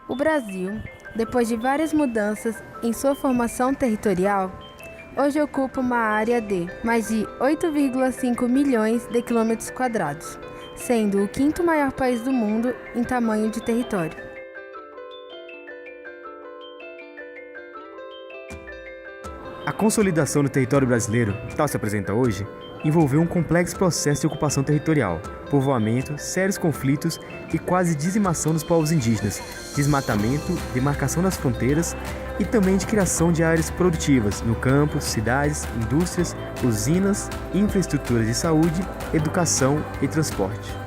O Brasil, depois de várias mudanças em sua formação territorial, hoje ocupa uma área de mais de 8,5 milhões de quilômetros quadrados, sendo o quinto maior país do mundo em tamanho de território. A consolidação do território brasileiro, tal se apresenta hoje, envolveu um complexo processo de ocupação territorial, povoamento, sérios conflitos e quase dizimação dos povos indígenas, desmatamento, demarcação das fronteiras e também de criação de áreas produtivas no campo, cidades, indústrias, usinas, infraestruturas de saúde, educação e transporte.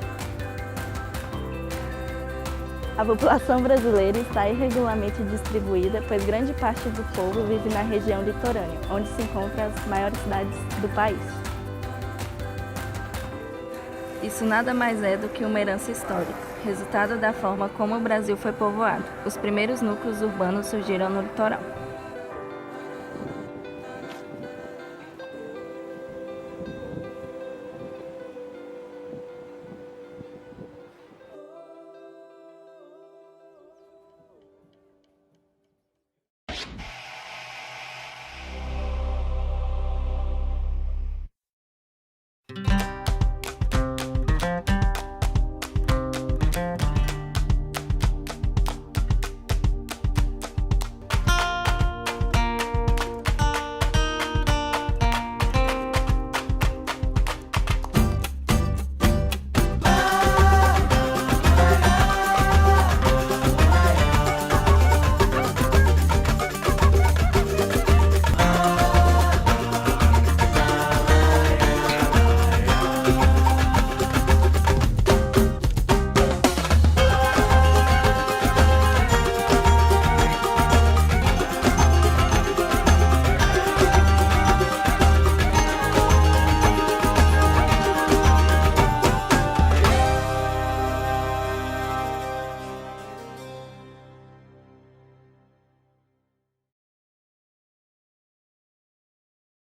A população brasileira está irregularmente distribuída, pois grande parte do povo vive na região litorânea, onde se encontram as maiores cidades do país. Isso nada mais é do que uma herança histórica, resultado da forma como o Brasil foi povoado. Os primeiros núcleos urbanos surgiram no litoral.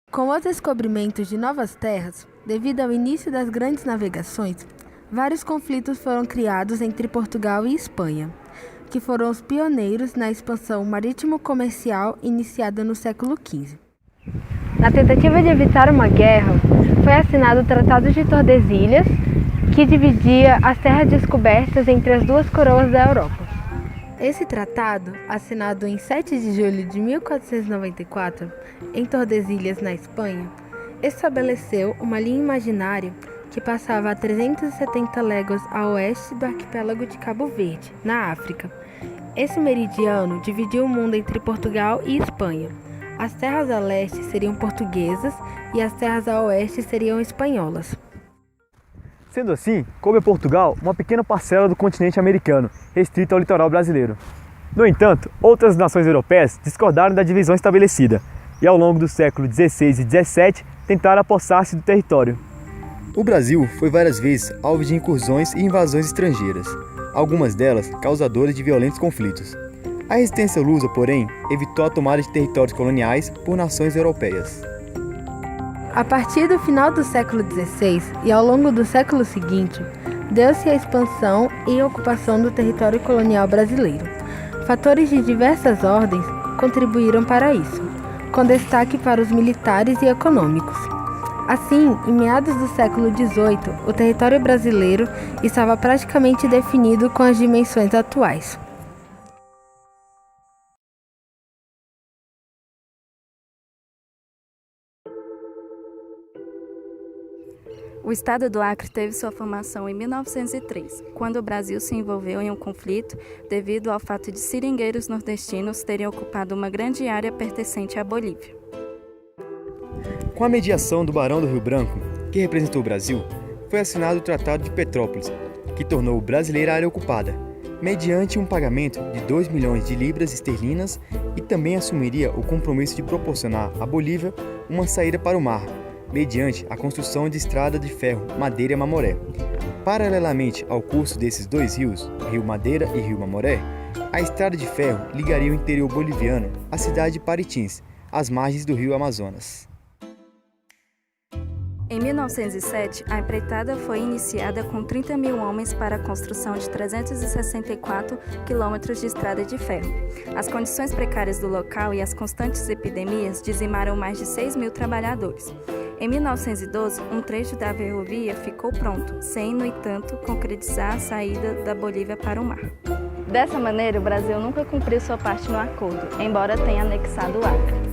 Com os descobrimentos de novas terras, devido ao início das grandes navegações, vários conflitos foram criados entre Portugal e Espanha, que foram os pioneiros na expansão marítimo-comercial iniciada no século XV. Na tentativa de evitar uma guerra, foi assinado o Tratado de Tordesilhas, que dividia as terras descobertas entre as duas coroas da Europa. Esse tratado, assinado em 7 de julho de 1494, em Tordesilhas, na Espanha, estabeleceu uma linha imaginária que passava a 370 léguas a oeste do arquipélago de Cabo Verde, na África. Esse meridiano dividiu o mundo entre Portugal e Espanha. As terras a leste seriam portuguesas e as terras a oeste seriam espanholas. Sendo assim, coube a Portugal uma pequena parcela do continente americano, restrita ao litoral brasileiro. No entanto, outras nações europeias discordaram da divisão estabelecida e, ao longo do século XVI e XVII, tentaram apossar-se do território. O Brasil foi várias vezes alvo de incursões e invasões estrangeiras, algumas delas causadoras de violentos conflitos. A resistência lusa, porém, evitou a tomada de territórios coloniais por nações europeias. A partir do final do século XVI e ao longo do século seguinte, deu-se a expansão e ocupação do território colonial brasileiro. Fatores de diversas ordens contribuíram para isso, com destaque para os militares e econômicos. Assim, em meados do século XVIII, o território brasileiro estava praticamente definido com as dimensões atuais. O estado do Acre teve sua formação em 1903, quando o Brasil se envolveu em um conflito devido ao fato de seringueiros nordestinos terem ocupado uma grande área pertencente à Bolívia. Com a mediação do Barão do Rio Branco, que representou o Brasil, foi assinado o Tratado de Petrópolis, que tornou brasileira a área ocupada, mediante um pagamento de 2 milhões de libras esterlinas e também assumiria o compromisso de proporcionar à Bolívia uma saída para o mar, mediante a construção de estrada de ferro Madeira-Mamoré. Paralelamente ao curso desses dois rios, Rio Madeira e Rio Mamoré, a estrada de ferro ligaria o interior boliviano à cidade de Paritins, às margens do rio Amazonas. Em 1907, a empreitada foi iniciada com 30 mil homens para a construção de 364 quilômetros de estrada de ferro. As condições precárias do local e as constantes epidemias dizimaram mais de 6 mil trabalhadores. Em 1912, um trecho da ferrovia ficou pronto, sem, no entanto, concretizar a saída da Bolívia para o mar. Dessa maneira, o Brasil nunca cumpriu sua parte no acordo, embora tenha anexado o Acre.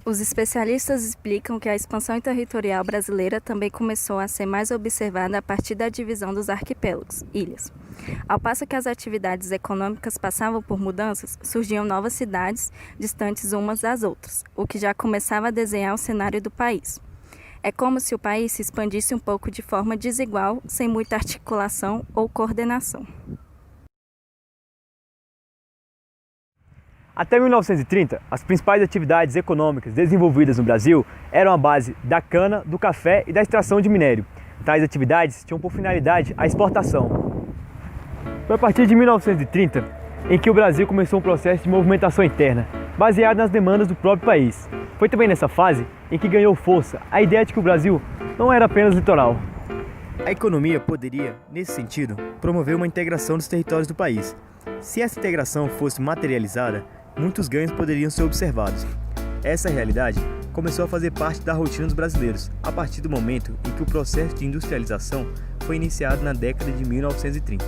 Os especialistas explicam que a expansão territorial brasileira também começou a ser mais observada a partir da divisão dos arquipélagos, ilhas. Ao passo que as atividades econômicas passavam por mudanças, surgiam novas cidades distantes umas das outras, o que já começava a desenhar o cenário do país. É como se o país se expandisse um pouco de forma desigual, sem muita articulação ou coordenação. Até 1930, as principais atividades econômicas desenvolvidas no Brasil eram a base da cana, do café e da extração de minério. Tais atividades tinham por finalidade a exportação. Foi a partir de 1930 em que o Brasil começou um processo de movimentação interna, baseado nas demandas do próprio país. Foi também nessa fase em que ganhou força a ideia de que o Brasil não era apenas litoral. A economia poderia, nesse sentido, promover uma integração dos territórios do país. Se essa integração fosse materializada, muitos ganhos poderiam ser observados. Essa realidade começou a fazer parte da rotina dos brasileiros, a partir do momento em que o processo de industrialização foi iniciado na década de 1930.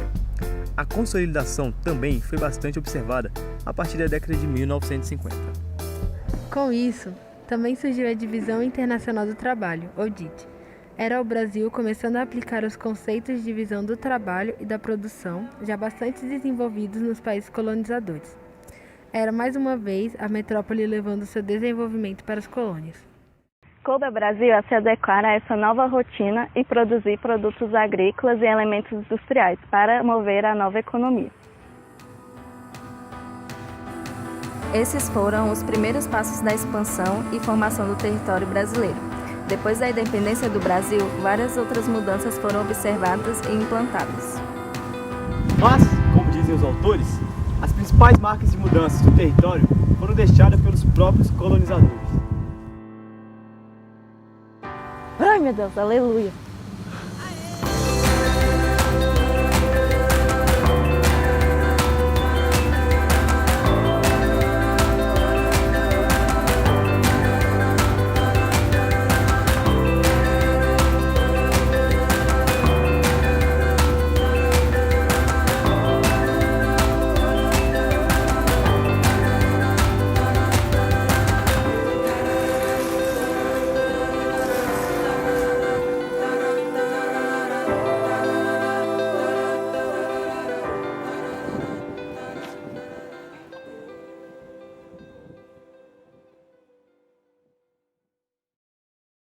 A consolidação também foi bastante observada a partir da década de 1950. Com isso, também surgiu a Divisão Internacional do Trabalho, ou DIT. Era o Brasil começando a aplicar os conceitos de divisão do trabalho e da produção, já bastante desenvolvidos nos países colonizadores. Era mais uma vez a metrópole levando seu desenvolvimento para as colônias. Coube ao Brasil a se adequar a essa nova rotina e produzir produtos agrícolas e elementos industriais para mover a nova economia. Esses foram os primeiros passos da expansão e formação do território brasileiro. Depois da independência do Brasil, várias outras mudanças foram observadas e implantadas. Mas, como dizem os autores, as principais marcas de mudanças do território foram deixadas pelos próprios colonizadores. Ai, meu Deus, aleluia!